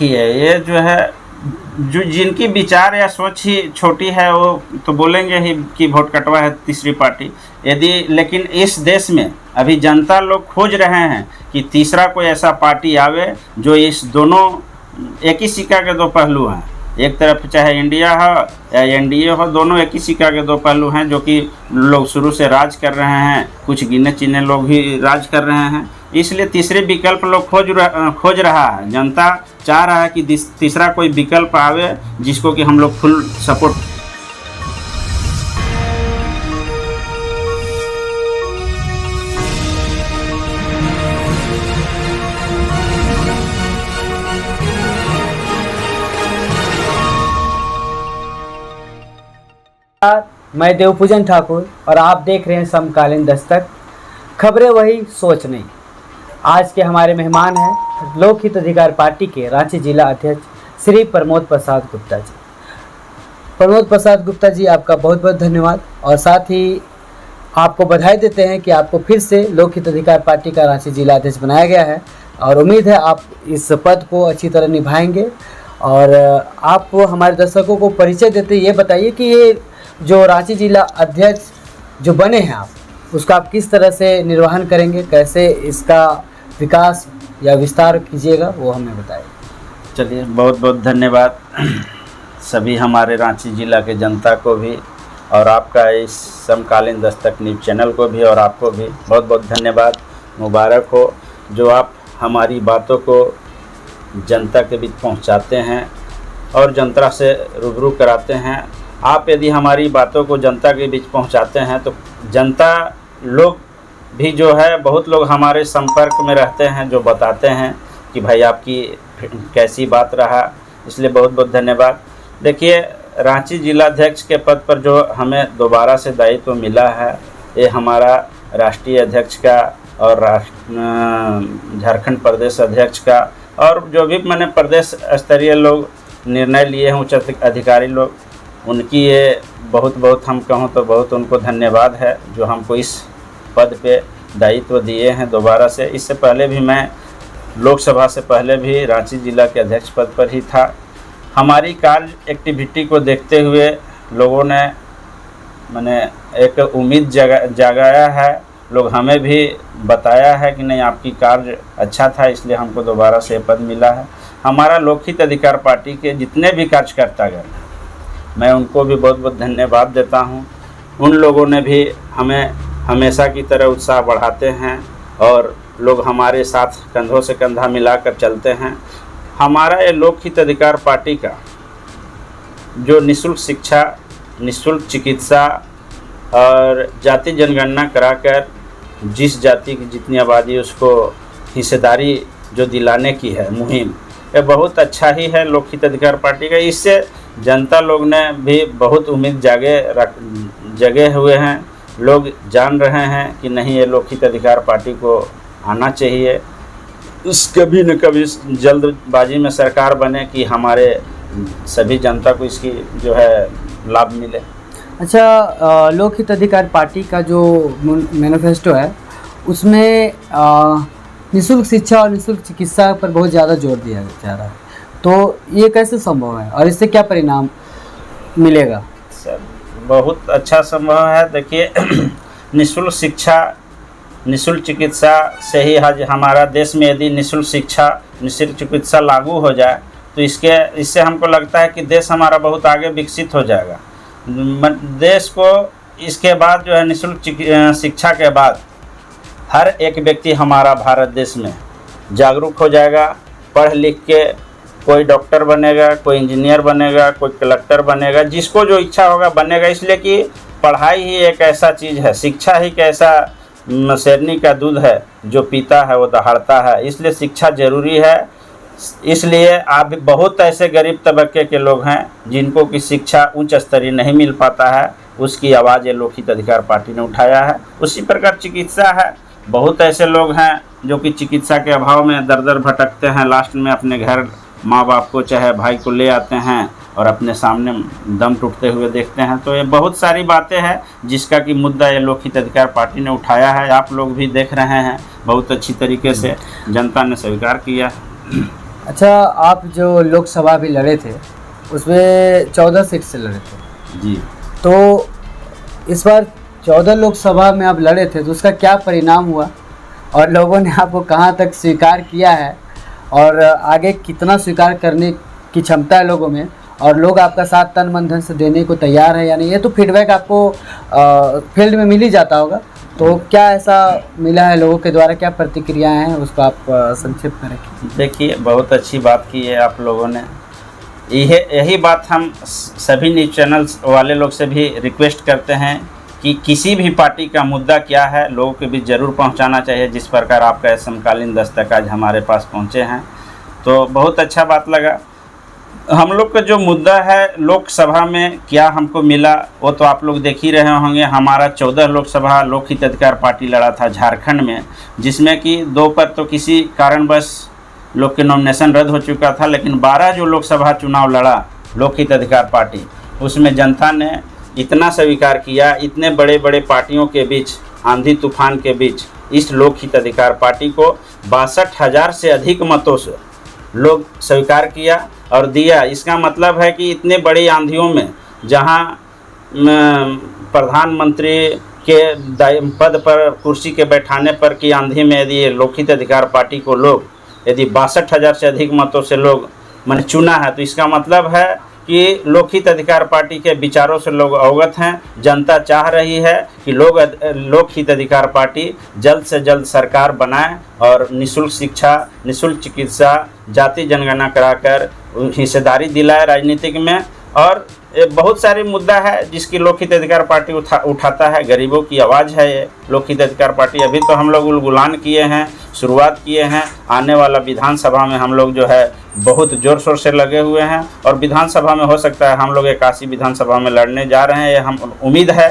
देखिए, ये जो है, जो जिनकी विचार या सोच ही छोटी है वो तो बोलेंगे ही कि वोट कटवा है तीसरी पार्टी। यदि लेकिन इस देश में अभी जनता लोग खोज रहे हैं कि तीसरा कोई ऐसा पार्टी आवे जो इस दोनों, एक ही सिक्का के दो पहलू हैं। एक तरफ चाहे इंडिया हो या एनडीए हो, दोनों एक ही सिक्का के दो पहलू हैं, जो कि लोग शुरू से राज कर रहे हैं, कुछ गिने चिने लोग भी राज कर रहे हैं। इसलिए तीसरे विकल्प लोग खोज रहा है। जनता चाह रहा है कि तीसरा कोई विकल्प आवे जिसको कि हम लोग फुल सपोर्ट। मैं देवपूजन ठाकुर और आप देख रहे हैं समकालीन दस्तक, खबरें वही सोच नहीं। आज के हमारे मेहमान हैं लोक हित अधिकार पार्टी के रांची जिला अध्यक्ष श्री प्रमोद प्रसाद गुप्ता जी। प्रमोद प्रसाद गुप्ता जी, आपका बहुत बहुत धन्यवाद और साथ ही आपको बधाई देते हैं कि आपको फिर से लोक हित अधिकार पार्टी का रांची जिला अध्यक्ष बनाया गया है और उम्मीद है आप इस पद को अच्छी तरह निभाएंगे। और आप हमारे दर्शकों को परिचय देते ये बताइए कि ये जो रांची जिला अध्यक्ष जो बने हैं आप, उसका आप किस तरह से निर्वहन करेंगे, कैसे इसका विकास या विस्तार कीजिएगा, वो हमें बताइए। चलिए, बहुत बहुत धन्यवाद सभी हमारे रांची जिला के जनता को भी और आपका इस समकालीन दस्तक न्यूज़ चैनल को भी और आपको भी बहुत बहुत धन्यवाद। मुबारक हो जो आप हमारी बातों को जनता के बीच पहुंचाते हैं और जनता से रूबरू कराते हैं। आप यदि हमारी बातों को जनता के बीच पहुंचाते हैं तो जनता लोग भी जो है, बहुत लोग हमारे संपर्क में रहते हैं जो बताते हैं कि भाई आपकी कैसी बात रहा। इसलिए बहुत बहुत धन्यवाद। देखिए, रांची जिलाध्यक्ष के पद पर जो हमें दोबारा से दायित्व मिला है, ये हमारा राष्ट्रीय अध्यक्ष का और झारखंड प्रदेश अध्यक्ष का और जो भी मैंने प्रदेश स्तरीय लोग निर्णय लिए हैं, उच्च अधिकारी लोग, उनकी ये बहुत बहुत, हम कहूँ तो बहुत उनको धन्यवाद है जो हमको इस पद पे दायित्व दिए हैं दोबारा से। इससे पहले भी मैं लोकसभा से पहले भी रांची जिला के अध्यक्ष पद पर ही था। हमारी कार्य एक्टिविटी को देखते हुए लोगों ने मैंने एक उम्मीद जगाया है, लोग हमें भी बताया है कि नहीं आपकी कार्य अच्छा था, इसलिए हमको दोबारा से पद मिला है। हमारा लोकहित अधिकार पार्टी के जितने भी कार्यकर्तागण, मैं उनको भी बहुत बहुत धन्यवाद देता हूं। उन लोगों ने भी हमें हमेशा की तरह उत्साह बढ़ाते हैं और लोग हमारे साथ कंधों से कंधा मिलाकर चलते हैं। हमारा ये लोकहित अधिकार पार्टी का जो निःशुल्क शिक्षा, निःशुल्क चिकित्सा और जाति जनगणना कराकर जिस जाति की जितनी आबादी उसको हिस्सेदारी जो दिलाने की है मुहिम, ये बहुत अच्छा ही है लोकहित अधिकार पार्टी का। इससे जनता लोग ने भी बहुत उम्मीद जगे हुए हैं। लोग जान रहे हैं कि नहीं, ये लोकहित अधिकार पार्टी को आना चाहिए। उस कभी न कभी जल्दबाजी में सरकार बने कि हमारे सभी जनता को इसकी जो है लाभ मिले। अच्छा, लोकहित अधिकार पार्टी का जो मैनिफेस्टो है उसमें निःशुल्क शिक्षा और निःशुल्क चिकित्सा पर बहुत ज़्यादा जोर दिया जा रहा है, तो ये कैसे संभव है और इससे क्या परिणाम मिलेगा? सर, बहुत अच्छा संभव है। देखिए, निःशुल्क शिक्षा, निःशुल्क चिकित्सा से ही आज हमारा देश में यदि निःशुल्क शिक्षा, निःशुल्क चिकित्सा लागू हो जाए तो इससे हमको लगता है कि देश हमारा बहुत आगे विकसित हो जाएगा। देश को इसके बाद जो है निःशुल्क शिक्षा के बाद हर एक व्यक्ति हमारा भारत देश में जागरूक हो जाएगा, पढ़ लिख के कोई डॉक्टर बनेगा, कोई इंजीनियर बनेगा, कोई कलेक्टर बनेगा, जिसको जो इच्छा होगा बनेगा। इसलिए कि पढ़ाई ही एक ऐसा चीज़ है, शिक्षा ही एक ऐसा शेरनी का दूध है जो पीता है वो दहाड़ता है। इसलिए शिक्षा ज़रूरी है। इसलिए आप बहुत ऐसे गरीब तबके के लोग हैं जिनको कि शिक्षा उच्च स्तरीय नहीं मिल पाता है, उसकी आवाज़ ये लोकहित अधिकार पार्टी ने उठाया है। उसी प्रकार चिकित्सा है, बहुत ऐसे लोग हैं जो कि चिकित्सा के अभाव में दर दर भटकते हैं, लास्ट में अपने घर माँ बाप को चाहे भाई को ले आते हैं और अपने सामने दम टूटते हुए देखते हैं। तो ये बहुत सारी बातें हैं जिसका कि मुद्दा ये लोकहित अधिकार पार्टी ने उठाया है। आप लोग भी देख रहे हैं, बहुत अच्छी तरीके से जनता ने स्वीकार किया। अच्छा, आप जो लोकसभा भी लड़े थे उसमें 14 सीट से लड़े थे जी। तो इस बार 14 लोकसभा में आप लड़े थे तो उसका क्या परिणाम हुआ और लोगों ने आपको कहाँ तक स्वीकार किया है और आगे कितना स्वीकार करने की क्षमता है लोगों में, और लोग आपका साथ तन मन धन से देने को तैयार है या नहीं? ये तो फीडबैक आपको फील्ड में मिल ही जाता होगा, तो क्या ऐसा मिला है लोगों के द्वारा, क्या प्रतिक्रियाएं हैं, उसको आप संक्षिप्त करें। देखिए, बहुत अच्छी बात की है आप लोगों ने। यही बात हम सभी न्यूज़ चैनल्स वाले लोग से भी रिक्वेस्ट करते हैं कि किसी भी पार्टी का मुद्दा क्या है लोगों के बीच ज़रूर पहुंचाना चाहिए। जिस प्रकार आपका समकालीन दस्तक आज हमारे पास पहुंचे हैं तो बहुत अच्छा बात लगा। हम लोग का जो मुद्दा है लोकसभा में क्या हमको मिला वो तो आप लोग देख ही रहे होंगे। हमारा 14 लोकसभा लोक हित अधिकार पार्टी लड़ा था झारखंड में, जिसमें कि 2 पर तो किसी कारणवश लोग के नॉमिनेशन रद्द हो चुका था, लेकिन 12 जो लोकसभा चुनाव लड़ा लोक हित अधिकार पार्टी, उसमें जनता ने इतना स्वीकार किया। इतने बड़े बड़े पार्टियों के बीच, आंधी तूफान के बीच इस लोक हित अधिकार पार्टी को 62,000 से अधिक मतों से लोग स्वीकार किया और दिया। इसका मतलब है कि इतने बड़ी आंधियों में जहां प्रधानमंत्री के पद पर कुर्सी के बैठाने पर की आंधी में यदि ये लोक हित अधिकार पार्टी को लोग यदि 62,000 से अधिक मतों से लोग मैंने चुना है, तो इसका मतलब है कि लोक हित अधिकार पार्टी के विचारों से लोग अवगत हैं। जनता चाह रही है कि लोक हित अधिकार पार्टी जल्द से जल्द सरकार बनाए और निःशुल्क शिक्षा, निःशुल्क चिकित्सा, जाति जनगणना कराकर हिस्सेदारी दिलाए राजनीतिक में। और बहुत सारे मुद्दा है जिसकी लोक हित अधिकार पार्टी उठाता है। गरीबों की आवाज़ है ये लोक हित अधिकार पार्टी। अभी तो हम लोग उलगुलान किए हैं, शुरुआत किए हैं। आने वाला विधानसभा में हम लोग जो है बहुत ज़ोर शोर से लगे हुए हैं और विधानसभा में हो सकता है हम लोग 81 विधानसभा में लड़ने जा रहे हैं। ये हम उम्मीद है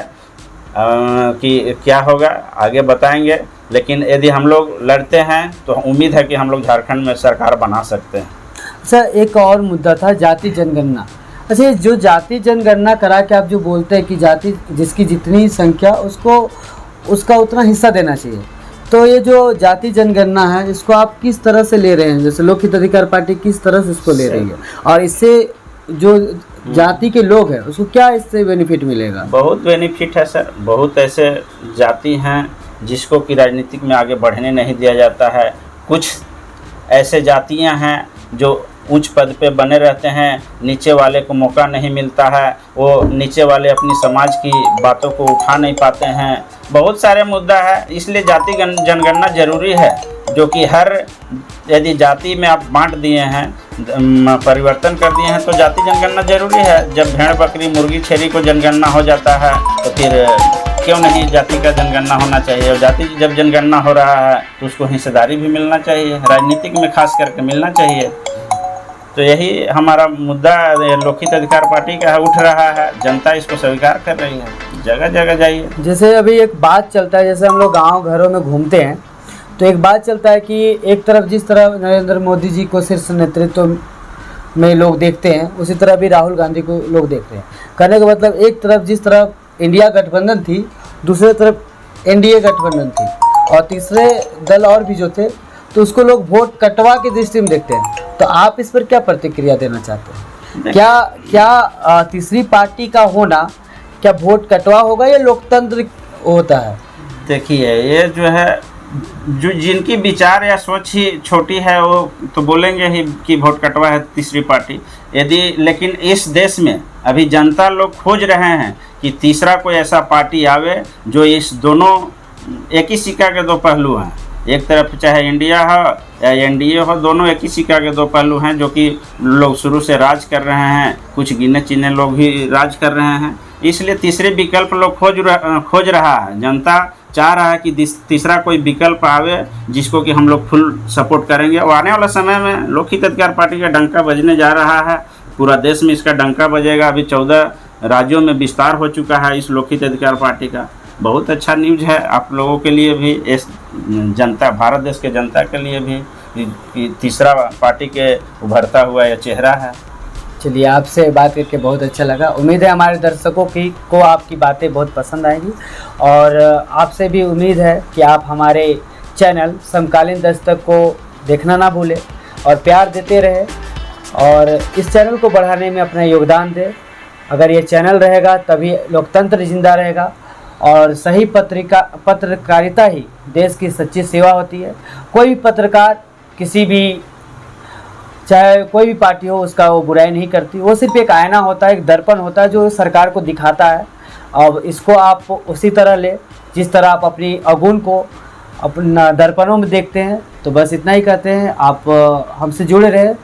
कि क्या होगा आगे बताएंगे, लेकिन यदि हम लोग लड़ते हैं तो उम्मीद है कि हम लोग झारखंड में सरकार बना सकते हैं। अच्छा, एक और मुद्दा था जाति जनगणना। अच्छा, जो जाति जनगणना करा के आप जो बोलते हैं कि जाति जिसकी जितनी संख्या उसको उसका उतना हिस्सा देना चाहिए, तो ये जो जाति जनगणना है इसको आप किस तरह से ले रहे हैं? जैसे लोक हित अधिकार पार्टी किस तरह से इसको ले रही है और इससे जो जाति के लोग हैं उसको क्या इससे बेनिफिट मिलेगा? बहुत बेनिफिट है सर। बहुत ऐसे जाति हैं जिसको कि राजनीतिक में आगे बढ़ने नहीं दिया जाता है। कुछ ऐसे जातियां हैं जो उच्च पद पे बने रहते हैं, नीचे वाले को मौका नहीं मिलता है, वो नीचे वाले अपनी समाज की बातों को उठा नहीं पाते हैं। बहुत सारे मुद्दा है, इसलिए जाति जनगणना जरूरी है। जो कि हर यदि जाति में आप बांट दिए हैं, परिवर्तन कर दिए हैं, तो जाति जनगणना जरूरी है। जब भेड़ बकरी मुर्गी छेरी को जनगणना हो जाता है तो फिर क्यों नहीं जाति का जनगणना होना चाहिए। और जाति जब जनगणना हो रहा है तो उसको हिस्सेदारी भी मिलना चाहिए, राजनीतिक में खास करके मिलना चाहिए। तो यही हमारा मुद्दा लोक हित अधिकार पार्टी का है, उठ रहा है, जनता इसको स्वीकार कर रही है। जगह जगह जाइए। जैसे अभी एक बात चलता है, जैसे हम लोग गांव घरों में घूमते हैं तो एक बात चलता है कि एक तरफ जिस तरह नरेंद्र मोदी जी को शीर्ष नेतृत्व में लोग देखते हैं, उसी तरह भी राहुल गांधी को लोग देखते हैं। कहने का मतलब एक तरफ जिस तरफ इंडिया गठबंधन थी, दूसरी तरफ एनडीए गठबंधन थी और तीसरे दल और भी जो थे, तो उसको लोग वोट कटवा के दृष्टि में देखते हैं। तो आप इस पर क्या प्रतिक्रिया देना चाहते हैं? क्या तीसरी पार्टी का होना क्या वोट कटवा होगा या लोकतंत्र होता है? देखिए, ये जो है जो जिनकी विचार या सोच ही छोटी है वो तो बोलेंगे ही कि वोट कटवा है तीसरी पार्टी। यदि लेकिन इस देश में अभी जनता लोग खोज रहे हैं कि तीसरा कोई ऐसा पार्टी आवे जो इस दोनों एक ही सिक्का के दो पहलू हैं। एक तरफ चाहे इंडिया हो या एनडीए हो, दोनों एक ही सिक्का के दो पहलू हैं, जो कि लोग शुरू से राज कर रहे हैं, कुछ गिने चिने लोग भी राज कर रहे हैं। इसलिए तीसरे विकल्प लोग खोज रहा है। जनता चाह रहा है कि तीसरा कोई विकल्प आवे जिसको कि हम लोग फुल सपोर्ट करेंगे। और आने वाला समय में लोक हित अधिकार पार्टी का डंका बजने जा रहा है, पूरा देश में इसका डंका बजेगा। अभी 14 राज्यों में विस्तार हो चुका है इस लोक हित अधिकार पार्टी का। बहुत अच्छा न्यूज़ है आप लोगों के लिए भी, इस जनता भारत देश के जनता के लिए भी, कि तीसरा पार्टी के उभरता हुआ यह चेहरा है। चलिए, आपसे बात करके बहुत अच्छा लगा। उम्मीद है हमारे दर्शकों को आपकी बातें बहुत पसंद आएंगी और आपसे भी उम्मीद है कि आप हमारे चैनल समकालीन दस्तक को देखना ना भूलें और प्यार देते रहे और इस चैनल को बढ़ाने में अपना योगदान दें। अगर ये चैनल रहेगा तभी लोकतंत्र जिंदा रहेगा और सही पत्रकारिता ही देश की सच्ची सेवा होती है। कोई भी पत्रकार किसी भी, चाहे कोई भी पार्टी हो, उसका वो बुराई नहीं करती। वो सिर्फ एक आईना होता है, एक दर्पण होता है जो सरकार को दिखाता है। अब इसको आप उसी तरह ले जिस तरह आप अपनी अवगुण को अपना दर्पणों में देखते हैं। तो बस इतना ही कहते हैं, आप हमसे जुड़े रहे।